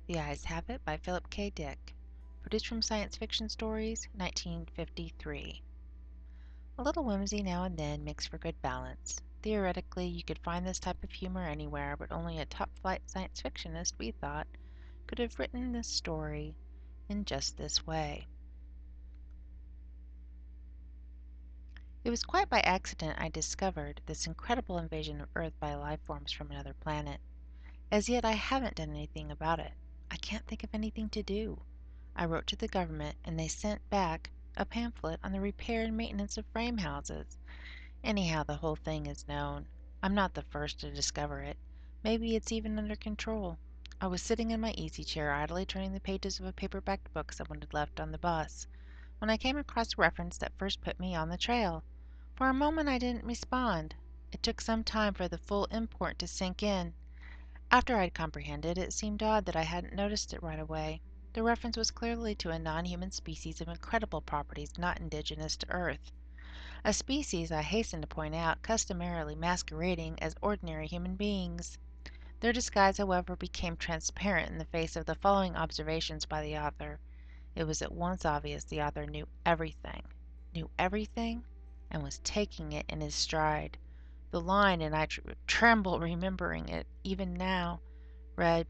The Eyes Have It by Philip K. Dick. Produced from Science Fiction Stories, 1953. A little whimsy now and then makes for good balance. Theoretically, you could find this type of humor anywhere, but only a top-flight science fictionist, we thought, could have written this story in just this way. It was quite by accident I discovered this incredible invasion of Earth by life forms from another planet. As yet I haven't done anything about it. I can't think of anything to do. I wrote to the government, and they sent back a pamphlet on the repair and maintenance of frame houses. Anyhow, the whole thing is known. I'm not the first to discover it. Maybe it's even under control. I was sitting in my easy chair, idly turning the pages of a paperbacked book someone had left on the bus, when I came across a reference that first put me on the trail. For a moment I didn't respond. It took some time for the full import to sink in. After I'd comprehended, it seemed odd that I hadn't noticed it right away. The reference was clearly to a non-human species of incredible properties not indigenous to Earth. A species, I hasten to point out, customarily masquerading as ordinary human beings. Their disguise, however, became transparent in the face of the following observations by the author. It was at once obvious the author knew everything, and was taking it in his stride. The line, and I tremble remembering it even now, read,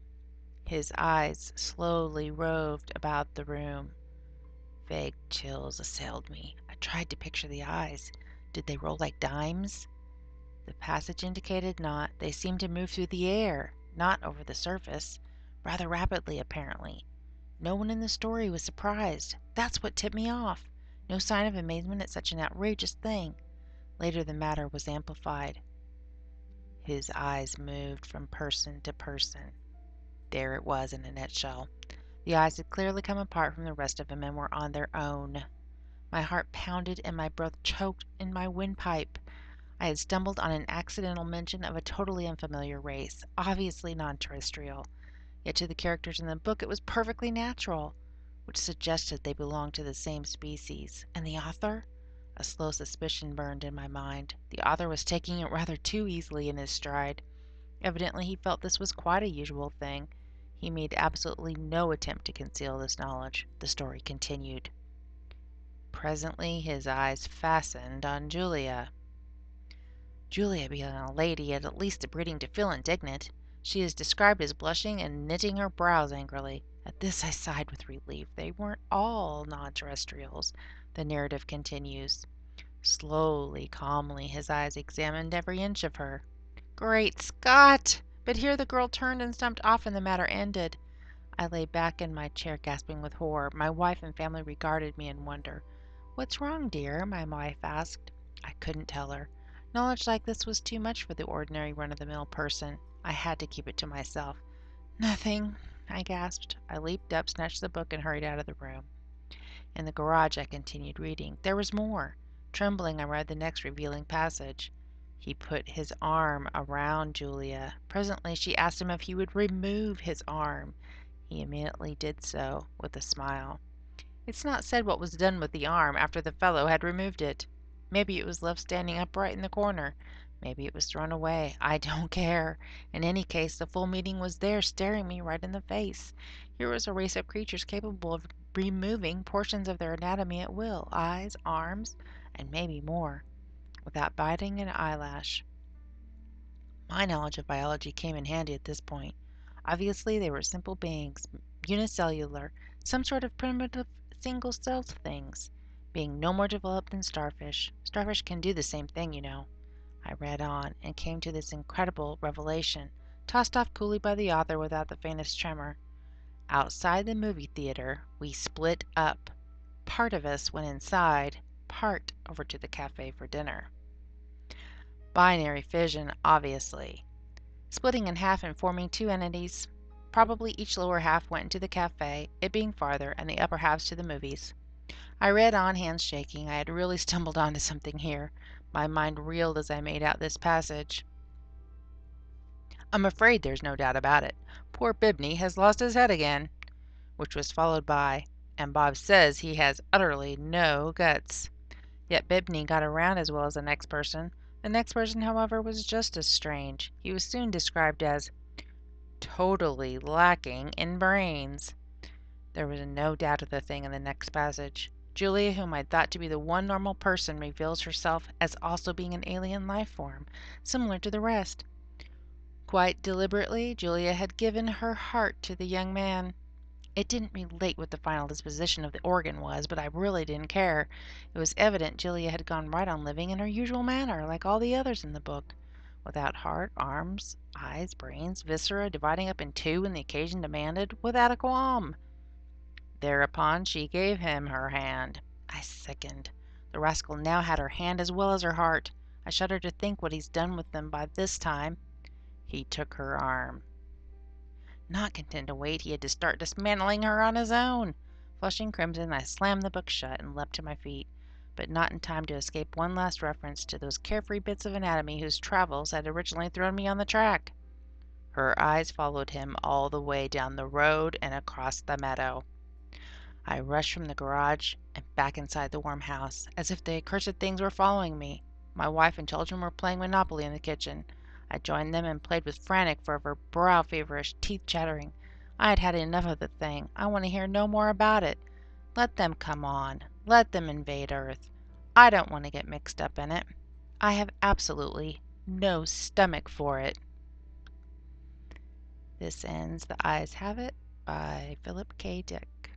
"His eyes slowly roved about the room." Vague chills assailed me. I tried to picture the eyes. Did they roll like dimes? The passage indicated not. They seemed to move through the air, not over the surface. Rather rapidly, apparently. No one in the story was surprised. That's what tipped me off. No sign of amazement at such an outrageous thing. Later the matter was amplified. His eyes moved from person to person. There it was in a nutshell. The eyes had clearly come apart from the rest of him and were on their own. My heart pounded and my breath choked in my windpipe. I had stumbled on an accidental mention of a totally unfamiliar race, obviously non-terrestrial. Yet to the characters in the book it was perfectly natural, which suggested they belonged to the same species. And the author? A slow suspicion burned in my mind. The author was taking it rather too easily in his stride. Evidently he felt this was quite a usual thing. He made absolutely no attempt to conceal this knowledge. The story continued. Presently his eyes fastened on Julia. Julia, being a lady, had at least the breeding to feel indignant. She is described as blushing and knitting her brows angrily. At this I sighed with relief. They weren't all non-terrestrials. The narrative continues. Slowly, calmly, his eyes examined every inch of her. Great Scott! But here the girl turned and stumped off and the matter ended. I lay back in my chair gasping with horror. My wife and family regarded me in wonder. "What's wrong, dear?" my wife asked. I couldn't tell her. Knowledge like this was too much for the ordinary run-of-the-mill person. I had to keep it to myself. "Nothing," I gasped. I leaped up, snatched the book, and hurried out of the room. In the garage I continued reading. There was more. Trembling, I read the next revealing passage. He put his arm around Julia. Presently she asked him if he would remove his arm. He immediately did so, with a smile. It's not said what was done with the arm after the fellow had removed it. Maybe it was left standing upright in the corner. Maybe it was thrown away. I don't care. In any case, the full meaning was there, staring me right in the face. Here was a race of creatures capable of removing portions of their anatomy at will, eyes, arms, and maybe more, without biting an eyelash. My knowledge of biology came in handy at this point. Obviously, they were simple beings, unicellular, some sort of primitive single-celled things, being no more developed than starfish. Starfish can do the same thing, you know. I read on, and came to this incredible revelation, tossed off coolly by the author without the faintest tremor. Outside the movie theater, we split up. Part of us went inside, part over to the cafe for dinner. Binary fission, obviously. Splitting in half and forming two entities. Probably each lower half went into the cafe, it being farther, and the upper halves to the movies. I read on, hands shaking. I had really stumbled onto something here. My mind reeled as I made out this passage. "I'm afraid there's no doubt about it. Poor Bibney has lost his head again," which was followed by, "and Bob says he has utterly no guts." Yet Bibney got around as well as the next person. The next person, however, was just as strange. He was soon described as totally lacking in brains. There was no doubt of the thing in the next passage. Julia, whom I thought to be the one normal person, reveals herself as also being an alien life form, similar to the rest. Quite deliberately, Julia had given her heart to the young man. It didn't relate what the final disposition of the organ was, but I really didn't care. It was evident Julia had gone right on living in her usual manner, like all the others in the book, without heart, arms, eyes, brains, viscera, dividing up in two when the occasion demanded, without a qualm. Thereupon she gave him her hand. I sickened. The rascal now had her hand as well as her heart. I shuddered to think what he's done with them by this time. He took her arm. Not content to wait, he had to start dismantling her on his own. Flushing crimson, I slammed the book shut and leapt to my feet, but not in time to escape one last reference to those carefree bits of anatomy whose travels had originally thrown me on the track. Her eyes followed him all the way down the road and across the meadow. I rushed from the garage and back inside the warm house, as if the accursed things were following me. My wife and children were playing Monopoly in the kitchen. I joined them and played with frantic fervor, brow feverish, teeth chattering. I had had enough of the thing. I want to hear no more about it. Let them come on. Let them invade Earth. I don't want to get mixed up in it. I have absolutely no stomach for it. This ends The Eyes Have It by Philip K. Dick.